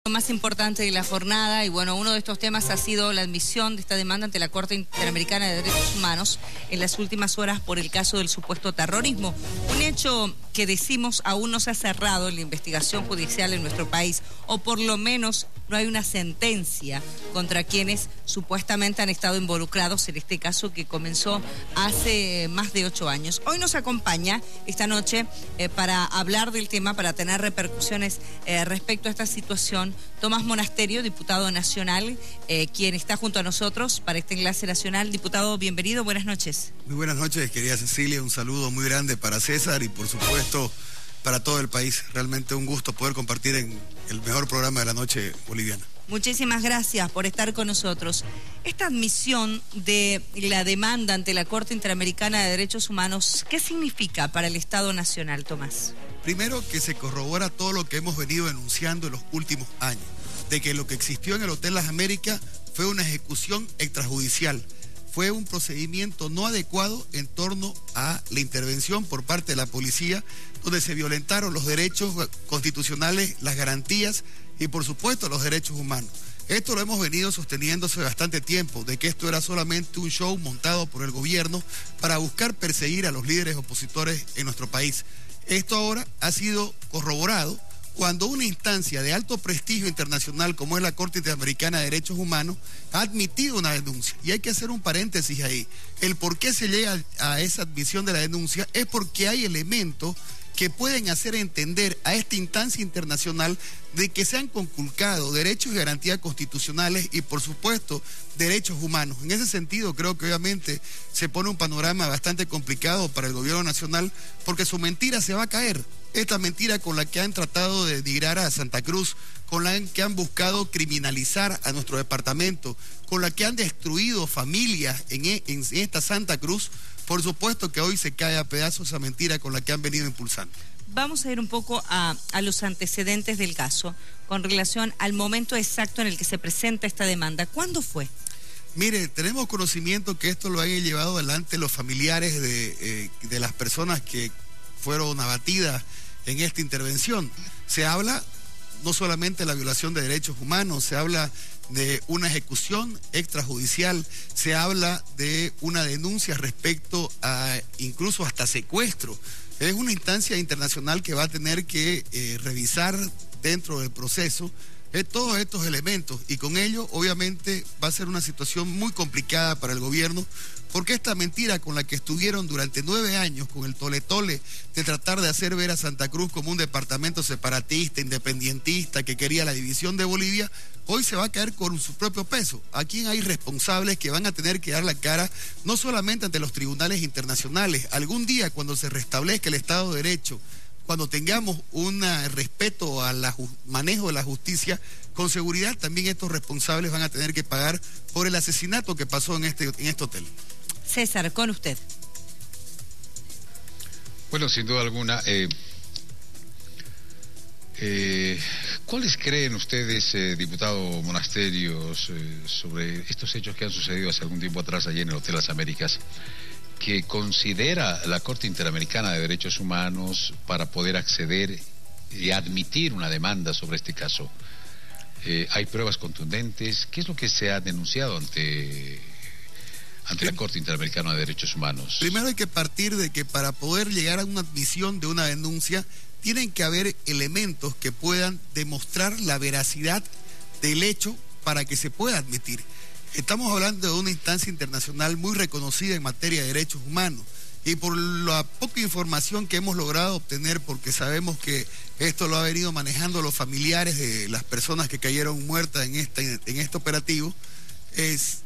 Lo más importante de la jornada, y bueno, uno de estos temas ha sido la admisión de esta demanda ante la Corte Interamericana de Derechos Humanos en las últimas horas por el caso del supuesto terrorismo. Un hecho que decimos aún no se ha cerrado en la investigación judicial en nuestro país, o por lo menos no hay una sentencia contra quienes supuestamente han estado involucrados en este caso que comenzó hace más de 8 años. Hoy nos acompaña esta noche para hablar del tema, para tener repercusiones respecto a esta situación, Tomás Monasterio, diputado nacional, quien está junto a nosotros para este enlace nacional. Diputado, bienvenido, buenas noches. Muy buenas noches, querida Cecilia, un saludo muy grande para César y por supuesto para todo el país. Realmente un gusto poder compartir en el mejor programa de la noche boliviana. Muchísimas gracias por estar con nosotros. Esta admisión de la demanda ante la Corte Interamericana de Derechos Humanos, ¿qué significa para el Estado Nacional, Tomás? Primero, que se corrobora todo lo que hemos venido denunciando en los últimos años, de que lo que existió en el Hotel Las Américas fue una ejecución extrajudicial, fue un procedimiento no adecuado en torno a la intervención por parte de la policía, donde se violentaron los derechos constitucionales, las garantías y por supuesto los derechos humanos. Esto lo hemos venido sosteniendo hace bastante tiempo, de que esto era solamente un show montado por el gobierno para buscar perseguir a los líderes opositores en nuestro país. Esto ahora ha sido corroborado cuando una instancia de alto prestigio internacional como es la Corte Interamericana de Derechos Humanos ha admitido una denuncia. Y hay que hacer un paréntesis ahí. El por qué se llega a esa admisión de la denuncia es porque hay elementos que pueden hacer entender a esta instancia internacional de que se han conculcado derechos y garantías constitucionales y por supuesto derechos humanos. En ese sentido creo que obviamente se pone un panorama bastante complicado para el gobierno nacional porque su mentira se va a caer. Esta mentira con la que han tratado de denigrar a Santa Cruz, con la que han buscado criminalizar a nuestro departamento, con la que han destruido familias en esta Santa Cruz, por supuesto que hoy se cae a pedazos esa mentira con la que han venido impulsando. Vamos a ir un poco a los antecedentes del caso, con relación al momento exacto en el que se presenta esta demanda. ¿Cuándo fue? Mire, tenemos conocimiento que esto lo han llevado adelante los familiares de las personas que fueron abatidas en esta intervención. Se habla no solamente de la violación de derechos humanos, se habla de una ejecución extrajudicial, se habla de una denuncia respecto a incluso hasta secuestro. Es una instancia internacional que va a tener que revisar dentro del proceso todos estos elementos y con ello obviamente va a ser una situación muy complicada para el gobierno porque esta mentira con la que estuvieron durante 9 años con el tole-tole de tratar de hacer ver a Santa Cruz como un departamento separatista, independientista, que quería la división de Bolivia, hoy se va a caer con su propio peso. Aquí hay responsables que van a tener que dar la cara no solamente ante los tribunales internacionales, algún día cuando se restablezca el Estado de Derecho, cuando tengamos un respeto al manejo de la justicia, con seguridad también estos responsables van a tener que pagar por el asesinato que pasó en este hotel. César, con usted. Bueno, sin duda alguna, ¿cuáles creen ustedes, diputado Monasterios, sobre estos hechos que han sucedido hace algún tiempo atrás allí en el Hotel Las Américas, que considera la Corte Interamericana de Derechos Humanos para poder acceder y admitir una demanda sobre este caso? ¿Hay pruebas contundentes? ¿Qué es lo que se ha denunciado ante la Corte Interamericana de Derechos Humanos? Primero hay que partir de que para poder llegar a una admisión de una denuncia tienen que haber elementos que puedan demostrar la veracidad del hecho para que se pueda admitir. Estamos hablando de una instancia internacional muy reconocida en materia de derechos humanos y por la poca información que hemos logrado obtener, porque sabemos que esto lo ha venido manejando los familiares de las personas que cayeron muertas en este operativo,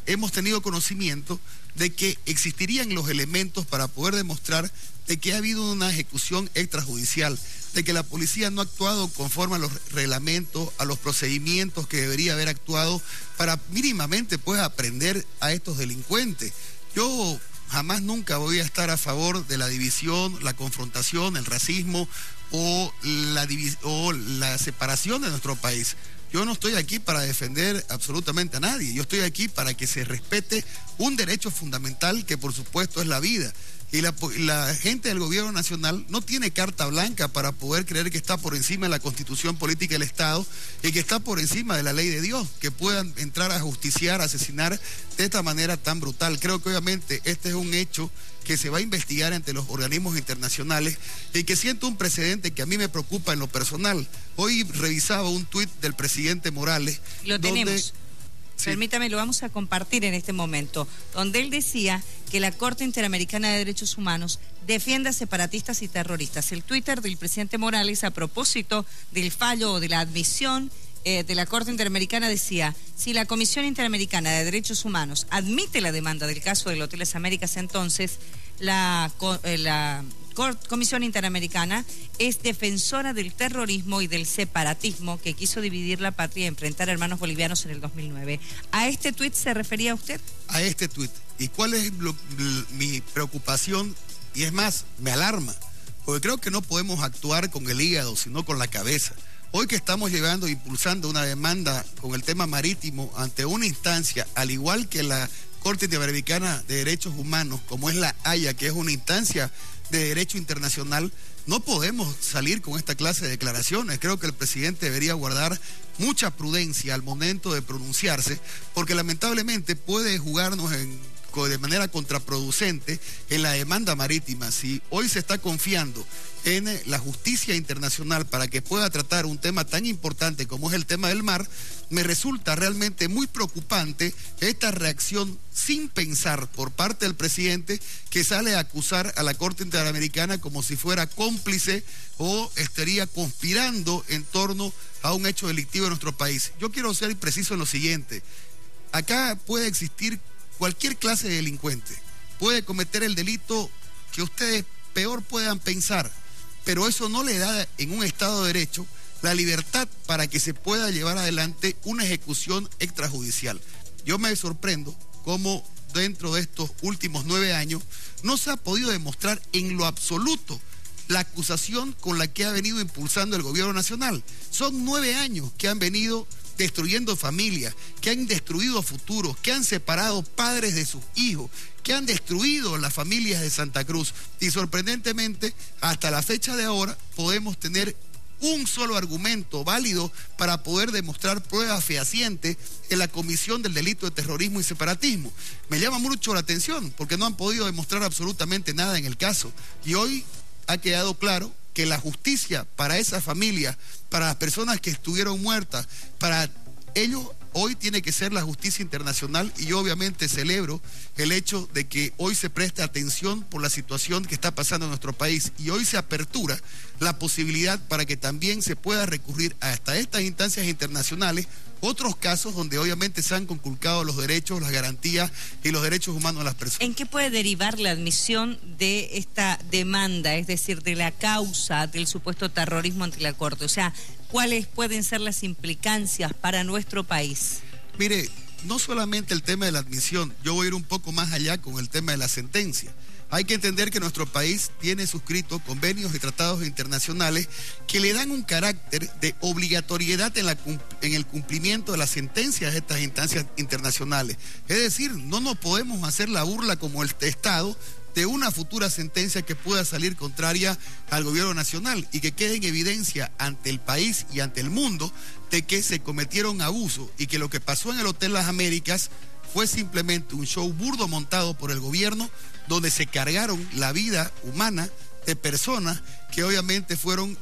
hemos tenido conocimiento de que existirían los elementos para poder demostrar de que ha habido una ejecución extrajudicial, de que la policía no ha actuado conforme a los reglamentos, a los procedimientos que debería haber actuado para mínimamente pues aprender a estos delincuentes. Yo jamás nunca voy a estar a favor de la división, la confrontación, el racismo o la separación de nuestro país. Yo no estoy aquí para defender absolutamente a nadie. Yo estoy aquí para que se respete un derecho fundamental que por supuesto es la vida. Y la gente del gobierno nacional no tiene carta blanca para poder creer que está por encima de la constitución política del Estado y que está por encima de la ley de Dios, que puedan entrar a justiciar, a asesinar de esta manera tan brutal. Creo que obviamente este es un hecho que se va a investigar ante los organismos internacionales y que siento un precedente que a mí me preocupa en lo personal. Hoy revisaba un tuit del presidente Morales. Lo tenemos. Sí. Permítame, lo vamos a compartir en este momento, donde él decía que la Corte Interamericana de Derechos Humanos defiende a separatistas y terroristas. El Twitter del presidente Morales, a propósito del fallo o de la admisión de la Corte Interamericana, decía: si la Comisión Interamericana de Derechos Humanos admite la demanda del caso del Hotel Las Américas, entonces la Comisión Interamericana es defensora del terrorismo y del separatismo que quiso dividir la patria y enfrentar a hermanos bolivianos en el 2009. ¿A este tuit se refería usted? A este tuit. ¿Y cuál es mi preocupación? Y es más, me alarma, porque creo que no podemos actuar con el hígado, sino con la cabeza. Hoy que estamos impulsando una demanda con el tema marítimo ante una instancia, al igual que la Corte Interamericana de Derechos Humanos, como es la Haya, que es una instancia de derecho internacional, no podemos salir con esta clase de declaraciones. Creo que el presidente debería guardar mucha prudencia al momento de pronunciarse, porque lamentablemente puede jugarnos de manera contraproducente en la demanda marítima. Si hoy se está confiando en la justicia internacional para que pueda tratar un tema tan importante como es el tema del mar, me resulta realmente muy preocupante esta reacción sin pensar por parte del presidente, que sale a acusar a la Corte Interamericana como si fuera cómplice o estaría conspirando en torno a un hecho delictivo en nuestro país. Yo quiero ser preciso en lo siguiente: acá puede existir cualquier clase de delincuente, puede cometer el delito que ustedes peor puedan pensar, pero eso no le da en un Estado de Derecho la libertad para que se pueda llevar adelante una ejecución extrajudicial. Yo me sorprendo cómo dentro de estos últimos 9 años no se ha podido demostrar en lo absoluto la acusación con la que ha venido impulsando el gobierno nacional. Son 9 años que han venido destruyendo familias, que han destruido futuros, que han separado padres de sus hijos, que han destruido las familias de Santa Cruz. Y sorprendentemente, hasta la fecha de ahora, podemos tener un solo argumento válido para poder demostrar pruebas fehacientes en la comisión del delito de terrorismo y separatismo. Me llama mucho la atención porque no han podido demostrar absolutamente nada en el caso. Y hoy ha quedado claro que la justicia para esas familias, para las personas que estuvieron muertas, para ellos hoy tiene que ser la justicia internacional. Y yo obviamente celebro el hecho de que hoy se preste atención por la situación que está pasando en nuestro país y hoy se apertura la posibilidad para que también se pueda recurrir hasta estas instancias internacionales otros casos donde obviamente se han conculcado los derechos, las garantías y los derechos humanos de las personas. ¿En qué puede derivar la admisión de esta demanda, es decir, de la causa del supuesto terrorismo ante la Corte? O sea, ¿cuáles pueden ser las implicancias para nuestro país? Mire, no solamente el tema de la admisión, yo voy a ir un poco más allá con el tema de la sentencia. Hay que entender que nuestro país tiene suscrito convenios y tratados internacionales que le dan un carácter de obligatoriedad en el cumplimiento de las sentencias de estas instancias internacionales. Es decir, no nos podemos hacer la burla como el Estado de una futura sentencia que pueda salir contraria al gobierno nacional y que quede en evidencia ante el país y ante el mundo de que se cometieron abusos y que lo que pasó en el Hotel Las Américas fue simplemente un show burdo montado por el gobierno, donde se cargaron la vida humana de personas que obviamente fueron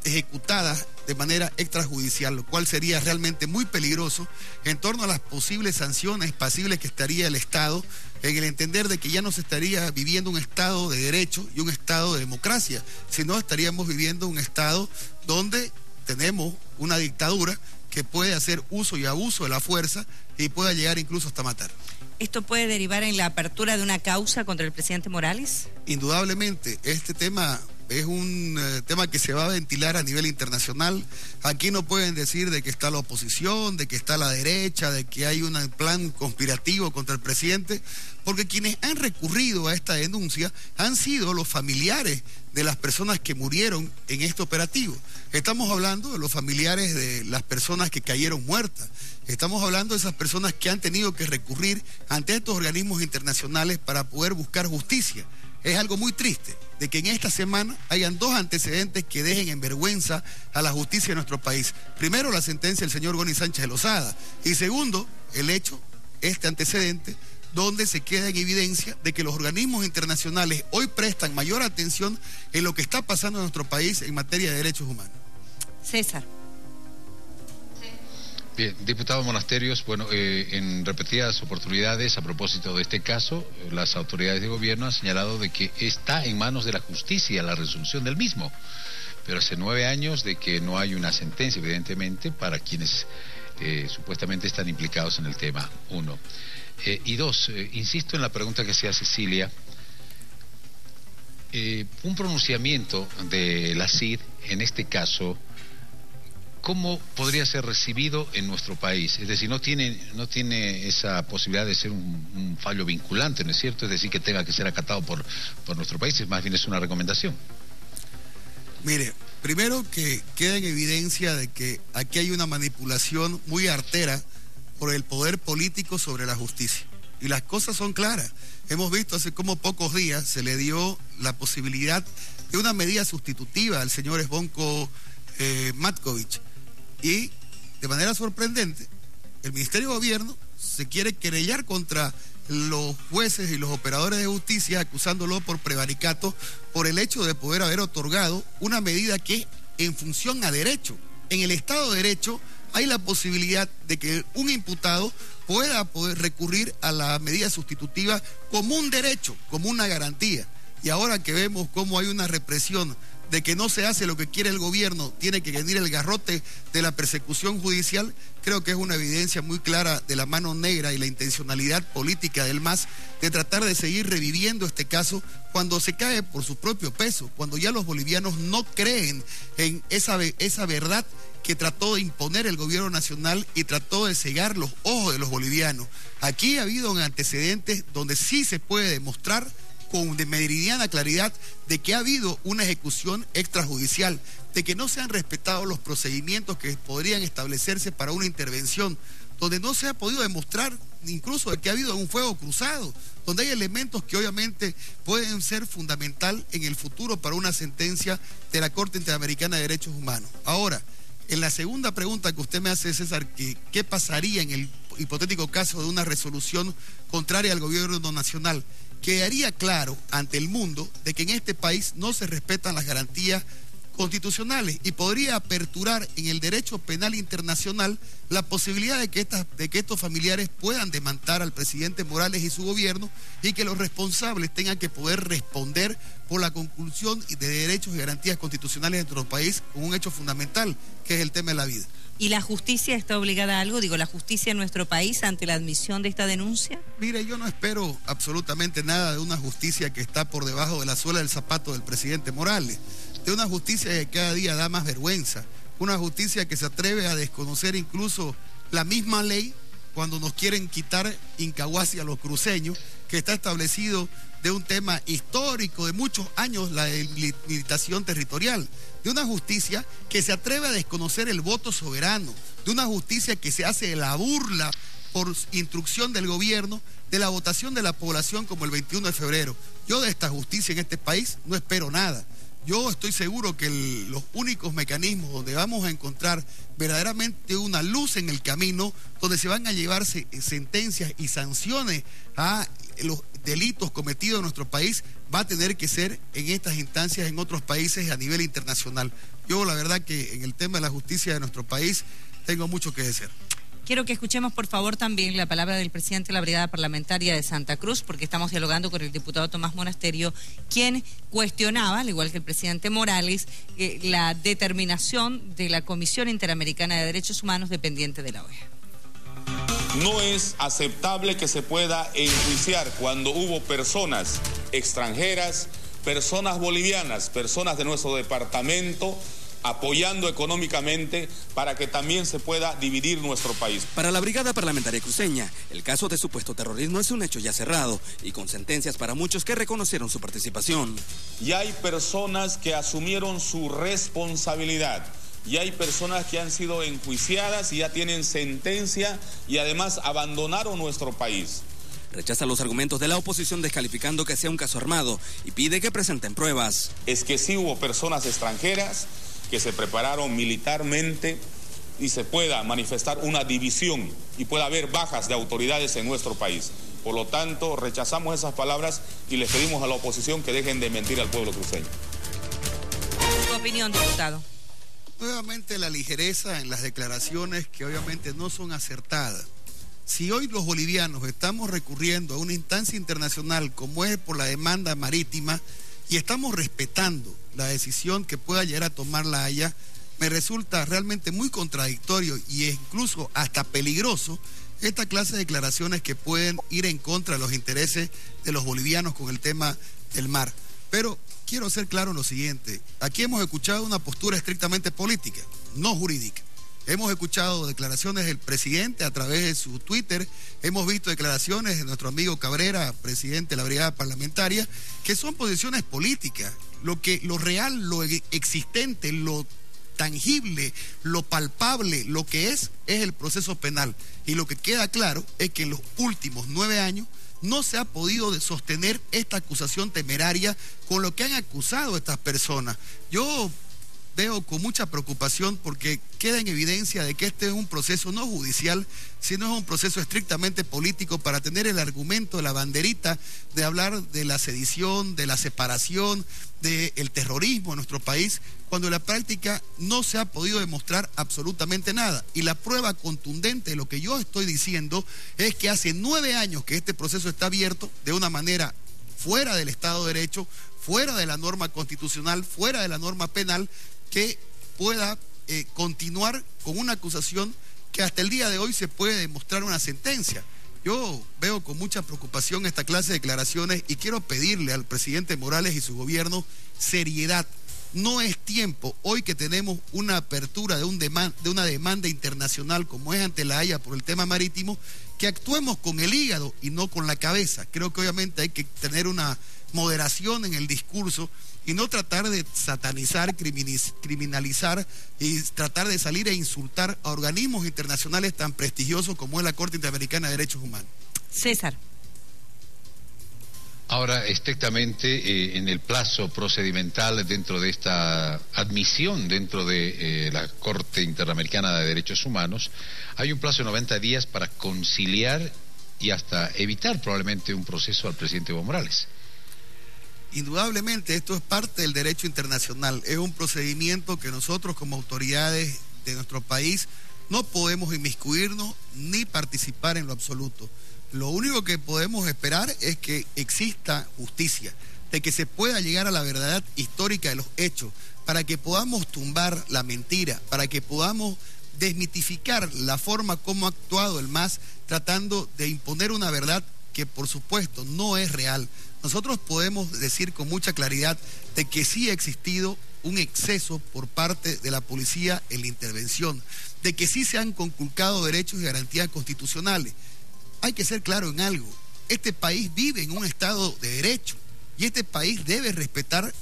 ejecutadas de manera extrajudicial, lo cual sería realmente muy peligroso en torno a las posibles sanciones pasibles que estaría el Estado, en el entender de que ya no se estaría viviendo un Estado de derecho y un Estado de democracia, sino estaríamos viviendo un Estado donde tenemos una dictadura que puede hacer uso y abuso de la fuerza y pueda llegar incluso hasta matar. ¿Esto puede derivar en la apertura de una causa contra el presidente Morales? Indudablemente, este tema es un tema que se va a ventilar a nivel internacional. Aquí no pueden decir de que está la oposición, de que está la derecha, de que hay un plan conspirativo contra el presidente, porque quienes han recurrido a esta denuncia han sido los familiares de las personas que murieron en este operativo. Estamos hablando de los familiares de las personas que cayeron muertas. Estamos hablando de esas personas que han tenido que recurrir ante estos organismos internacionales para poder buscar justicia. Es algo muy triste de que en esta semana hayan dos antecedentes que dejen en vergüenza a la justicia de nuestro país. Primero, la sentencia del señor Goni Sánchez de Lozada. Y segundo, el hecho, este antecedente, donde se queda en evidencia de que los organismos internacionales hoy prestan mayor atención en lo que está pasando en nuestro país en materia de derechos humanos. César. Bien, diputado Monasterios, bueno, en repetidas oportunidades a propósito de este caso, las autoridades de gobierno han señalado de que está en manos de la justicia la resolución del mismo, pero hace 9 años de que no hay una sentencia, evidentemente, para quienes supuestamente están implicados en el tema, 1. Y 2, insisto en la pregunta que hacía Cecilia, un pronunciamiento de la CID en este caso, ¿cómo podría ser recibido en nuestro país? Es decir, no tiene esa posibilidad de ser un fallo vinculante, ¿no es cierto? Es decir, que tenga que ser acatado por nuestro país, más bien es una recomendación. Mire, primero que queda en evidencia de que aquí hay una manipulación muy artera por el poder político sobre la justicia. Y las cosas son claras. Hemos visto hace como pocos días se le dio la posibilidad de una medida sustitutiva al señor Zvonko Matkovic. Y de manera sorprendente, el Ministerio de Gobierno se quiere querellar contra los jueces y los operadores de justicia, acusándolo por prevaricato, por el hecho de poder haber otorgado una medida que en función a derecho. En el Estado de Derecho hay la posibilidad de que un imputado pueda poder recurrir a la medida sustitutiva como un derecho, como una garantía. Y ahora que vemos cómo hay una represión de que no se hace lo que quiere el gobierno, tiene que venir el garrote de la persecución judicial, creo que es una evidencia muy clara de la mano negra y la intencionalidad política del MAS de tratar de seguir reviviendo este caso cuando se cae por su propio peso, cuando ya los bolivianos no creen en esa verdad que trató de imponer el gobierno nacional y trató de cegar los ojos de los bolivianos. Aquí ha habido antecedentes donde sí se puede demostrar con de meridiana claridad de que ha habido una ejecución extrajudicial, de que no se han respetado los procedimientos que podrían establecerse para una intervención, donde no se ha podido demostrar incluso de que ha habido un fuego cruzado, donde hay elementos que obviamente pueden ser fundamental en el futuro para una sentencia de la Corte Interamericana de Derechos Humanos. Ahora, en la segunda pregunta que usted me hace, César, ¿qué pasaría en el hipotético caso de una resolución contraria al gobierno nacional? Quedaría claro ante el mundo de que en este país no se respetan las garantías constitucionales y podría aperturar en el derecho penal internacional la posibilidad de que estos familiares puedan demandar al presidente Morales y su gobierno y que los responsables tengan que poder responder por la conculcación de derechos y garantías constitucionales de nuestro país con un hecho fundamental, que es el tema de la vida. ¿Y la justicia está obligada a algo? Digo, ¿la justicia en nuestro país ante la admisión de esta denuncia? Mire, yo no espero absolutamente nada de una justicia que está por debajo de la suela del zapato del presidente Morales, de una justicia que cada día da más vergüenza, una justicia que se atreve a desconocer incluso la misma ley cuando nos quieren quitar Incahuasi a los cruceños, que está establecido de un tema histórico de muchos años, la delimitación territorial, de una justicia que se atreve a desconocer el voto soberano, de una justicia que se hace la burla por instrucción del gobierno de la votación de la población como el 21 de febrero. Yo de esta justicia en este país no espero nada. Yo estoy seguro que los únicos mecanismos donde vamos a encontrar verdaderamente una luz en el camino, donde se van a llevarse sentencias y sanciones a los delitos cometidos en nuestro país, va a tener que ser en estas instancias en otros países a nivel internacional. Yo la verdad que en el tema de la justicia de nuestro país tengo mucho que decir. Quiero que escuchemos, por favor, también la palabra del presidente de la Brigada Parlamentaria de Santa Cruz, porque estamos dialogando con el diputado Tomás Monasterio, quien cuestionaba, al igual que el presidente Morales, la determinación de la Comisión Interamericana de Derechos Humanos dependiente de la OEA. No es aceptable que se pueda enjuiciar cuando hubo personas extranjeras personas bolivianas, personas de nuestro departamento, apoyando económicamente para que también se pueda dividir nuestro país. Para la Brigada Parlamentaria Cruceña, el caso de supuesto terrorismo es un hecho ya cerrado y con sentencias para muchos que reconocieron su participación. Y hay personas que asumieron su responsabilidad. Y hay personas que han sido enjuiciadas y ya tienen sentencia y además abandonaron nuestro país. Rechaza los argumentos de la oposición descalificando que sea un caso armado y pide que presenten pruebas. Es que sí hubo personas extranjeras que se prepararon militarmente y se pueda manifestar una división y pueda haber bajas de autoridades en nuestro país. Por lo tanto, rechazamos esas palabras y les pedimos a la oposición que dejen de mentir al pueblo cruceño. Su opinión, diputado. Nuevamente la ligereza en las declaraciones que obviamente no son acertadas. Si hoy los bolivianos estamos recurriendo a una instancia internacional como es por la demanda marítima y estamos respetando la decisión que pueda llegar a tomar la Haya, me resulta realmente muy contradictorio y incluso hasta peligroso esta clase de declaraciones que pueden ir en contra de los intereses de los bolivianos con el tema del mar. Pero quiero ser claro en lo siguiente, aquí hemos escuchado una postura estrictamente política, no jurídica. Hemos escuchado declaraciones del presidente a través de su Twitter, hemos visto declaraciones de nuestro amigo Cabrera, presidente de la Brigada Parlamentaria, que son posiciones políticas. Lo real, lo existente, lo tangible, lo palpable, lo que es el proceso penal. Y lo que queda claro es que en los últimos 9 años no se ha podido sostener esta acusación temeraria con lo que han acusado a estas personas. Yo veo con mucha preocupación porque queda en evidencia de que este es un proceso no judicial, sino es un proceso estrictamente político para tener el argumento de la banderita de hablar de la sedición, de la separación, del terrorismo en nuestro país, cuando en la práctica no se ha podido demostrar absolutamente nada. Y la prueba contundente de lo que yo estoy diciendo es que hace 9 años que este proceso está abierto de una manera fuera del Estado de Derecho, fuera de la norma constitucional, fuera de la norma penal, que pueda continuar con una acusación que hasta el día de hoy se puede demostrar una sentencia. Yo veo con mucha preocupación esta clase de declaraciones y quiero pedirle al presidente Morales y su gobierno seriedad. No es tiempo, hoy que tenemos una apertura de una demanda internacional como es ante la Haya por el tema marítimo, que actuemos con el hígado y no con la cabeza. Creo que obviamente hay que tener una moderación en el discurso y no tratar de satanizar, criminalizar y tratar de salir e insultar a organismos internacionales tan prestigiosos como es la Corte Interamericana de Derechos Humanos. César. Ahora, estrictamente en el plazo procedimental dentro de esta admisión dentro de la Corte Interamericana de Derechos Humanos, hay un plazo de 90 días para conciliar y hasta evitar probablemente un proceso al presidente Evo Morales. Indudablemente esto es parte del derecho internacional, es un procedimiento que nosotros como autoridades de nuestro país no podemos inmiscuirnos ni participar en lo absoluto. Lo único que podemos esperar es que exista justicia, de que se pueda llegar a la verdad histórica de los hechos, para que podamos tumbar la mentira, para que podamos desmitificar la forma como ha actuado el MAS tratando de imponer una verdad que por supuesto no es real. Nosotros podemos decir con mucha claridad de que sí ha existido un exceso por parte de la policía en la intervención, de que sí se han conculcado derechos y garantías constitucionales. Hay que ser claro en algo, este país vive en un estado de derecho y este país debe respetar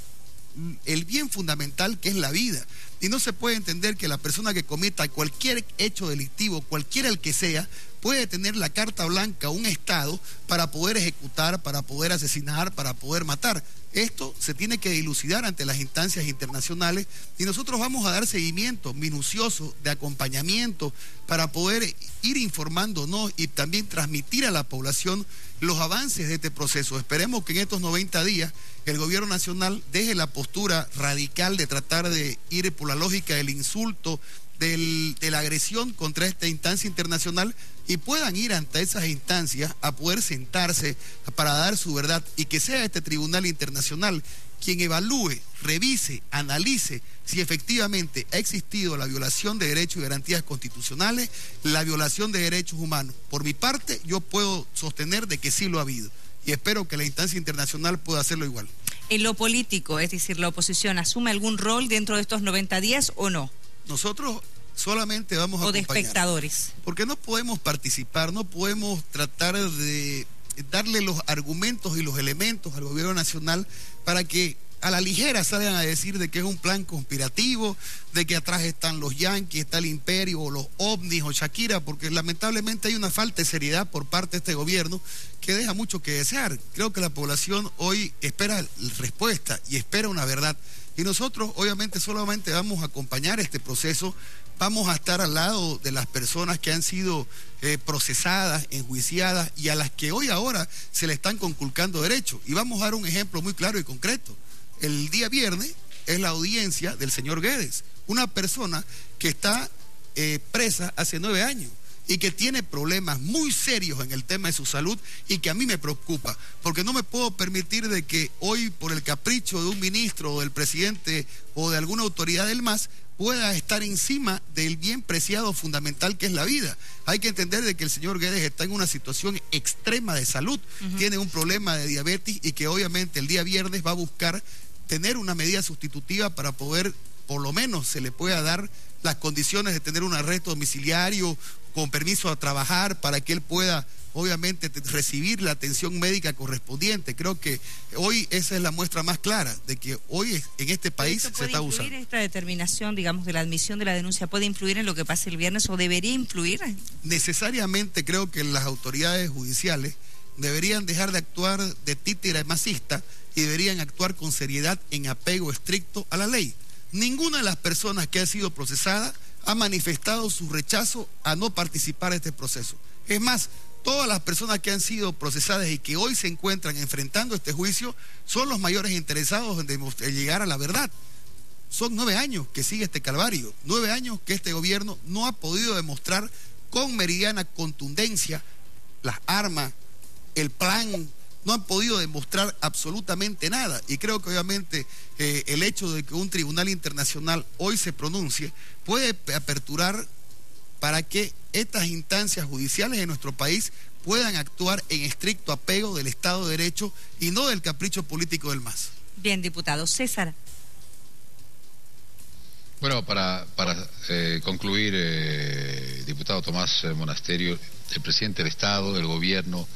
el bien fundamental que es la vida. Y no se puede entender que la persona que cometa cualquier hecho delictivo, cualquiera el que sea, puede tener la carta blanca a un Estado para poder ejecutar, para poder asesinar, para poder matar. Esto se tiene que dilucidar ante las instancias internacionales y nosotros vamos a dar seguimiento minucioso de acompañamiento para poder ir informándonos y también transmitir a la población los avances de este proceso. Esperemos que en estos 90 días el gobierno nacional deje la postura radical de tratar de ir por la lógica del insulto, de la agresión contra esta instancia internacional y puedan ir ante esas instancias a poder sentarse para dar su verdad y que sea este tribunal internacional quien evalúe, revise, analice si efectivamente ha existido la violación de derechos y garantías constitucionales, la violación de derechos humanos. Por mi parte, yo puedo sostener de que sí lo ha habido y espero que la instancia internacional pueda hacerlo igual. En lo político, es decir, la oposición, ¿asume algún rol dentro de estos 90 días o no? Nosotros solamente vamos a ¿O de acompañar, espectadores? porque no podemos participar, no podemos tratar de darle los argumentos y los elementos al gobierno nacional para que a la ligera salgan a decir de que es un plan conspirativo, de que atrás están los yanquis, está el imperio, o los ovnis, o Shakira, porque lamentablemente hay una falta de seriedad por parte de este gobierno que deja mucho que desear. Creo que la población hoy espera respuesta y espera una verdad. Y nosotros obviamente solamente vamos a acompañar este proceso, vamos a estar al lado de las personas que han sido procesadas, enjuiciadas y a las que hoy ahora se le están conculcando derechos. Y vamos a dar un ejemplo muy claro y concreto. El día viernes es la audiencia del señor Guedes, una persona que está presa hace 9 años y que tiene problemas muy serios en el tema de su salud y que a mí me preocupa, porque no me puedo permitir de que hoy por el capricho de un ministro o del presidente o de alguna autoridad del MAS pueda estar encima del bien preciado fundamental que es la vida. Hay que entender de que el señor Guedes está en una situación extrema de salud, tiene un problema de diabetes y que obviamente el día viernes va a buscar tener una medida sustitutiva para poder, por lo menos se le pueda dar las condiciones de tener un arresto domiciliario con permiso a trabajar para que él pueda obviamente recibir la atención médica correspondiente. Creo que hoy esa es la muestra más clara de que hoy en este país se está usando. ¿Puede influir esta determinación, digamos, de la admisión de la denuncia? ¿Puede influir en lo que pase el viernes o debería influir? Necesariamente creo que las autoridades judiciales deberían dejar de actuar de títere masista y deberían actuar con seriedad en apego estricto a la ley. Ninguna de las personas que ha sido procesada ha manifestado su rechazo a no participar en este proceso. Es más, todas las personas que han sido procesadas y que hoy se encuentran enfrentando este juicio son los mayores interesados en llegar a la verdad. Son 9 años que sigue este calvario, 9 años que este gobierno no ha podido demostrar con meridiana contundencia las armas, el plan. No han podido demostrar absolutamente nada y creo que obviamente el hecho de que un tribunal internacional hoy se pronuncie puede aperturar para que estas instancias judiciales en nuestro país puedan actuar en estricto apego del Estado de Derecho y no del capricho político del MAS. Bien, diputado. César. Bueno, para concluir, diputado Tomás Monasterio, el presidente del Estado, el gobierno,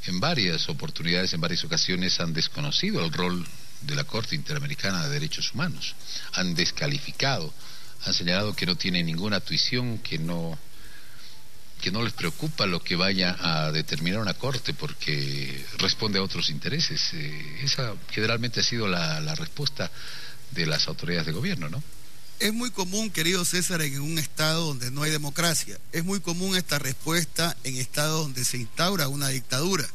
en varias oportunidades, en varias ocasiones han desconocido el rol de la Corte Interamericana de Derechos Humanos, han descalificado, han señalado que no tiene ninguna tuición, que no les preocupa lo que vaya a determinar una Corte porque responde a otros intereses. Esa generalmente ha sido la respuesta de las autoridades de gobierno, ¿no? Es muy común, querido César, en un estado donde no hay democracia. Es muy común esta respuesta en estados donde se instaura una dictadura.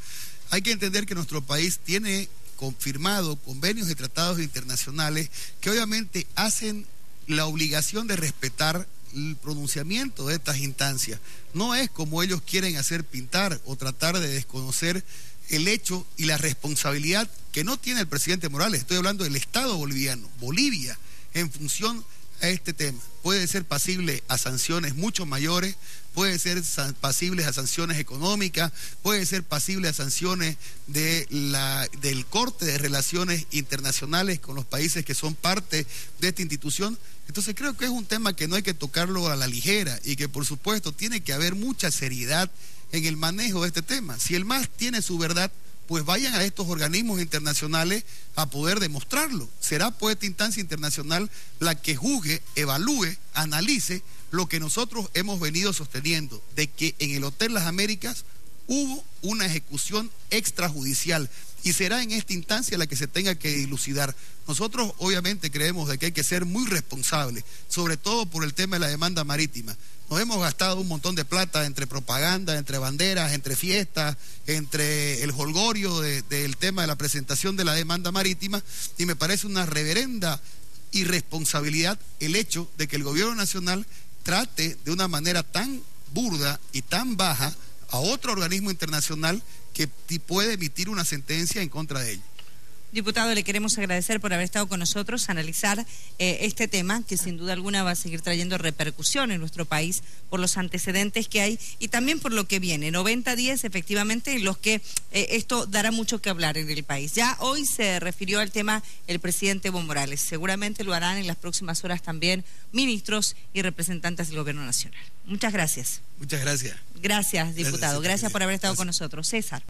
Hay que entender que nuestro país tiene confirmado convenios y tratados internacionales que obviamente hacen la obligación de respetar el pronunciamiento de estas instancias. No es como ellos quieren hacer pintar o tratar de desconocer el hecho y la responsabilidad que no tiene el presidente Morales. Estoy hablando del Estado boliviano, Bolivia, en función a este tema. Puede ser pasible a sanciones mucho mayores, puede ser pasible a sanciones económicas, puede ser pasible a sanciones del corte de relaciones internacionales con los países que son parte de esta institución. Entonces creo que es un tema que no hay que tocarlo a la ligera y que por supuesto tiene que haber mucha seriedad en el manejo de este tema. Si el MAS tiene su verdad, pues vayan a estos organismos internacionales a poder demostrarlo. Será pues esta instancia internacional la que juzgue, evalúe, analice lo que nosotros hemos venido sosteniendo, de que en el Hotel Las Américas hubo una ejecución extrajudicial y será en esta instancia la que se tenga que dilucidar. Nosotros obviamente creemos de que hay que ser muy responsables, sobre todo por el tema de la demanda marítima. Nos hemos gastado un montón de plata entre propaganda, entre banderas, entre fiestas, entre el jolgorio del tema de la presentación de la demanda marítima y me parece una reverenda irresponsabilidad el hecho de que el gobierno nacional trate de una manera tan burda y tan baja a otro organismo internacional que puede emitir una sentencia en contra de ellos. Diputado, le queremos agradecer por haber estado con nosotros, analizar este tema que sin duda alguna va a seguir trayendo repercusión en nuestro país por los antecedentes que hay y también por lo que viene. 90 días efectivamente en los que esto dará mucho que hablar en el país. Ya hoy se refirió al tema el presidente Evo Morales. Seguramente lo harán en las próximas horas también ministros y representantes del Gobierno Nacional. Muchas gracias. Muchas gracias. Gracias, diputado. Gracias por haber estado con nosotros. César.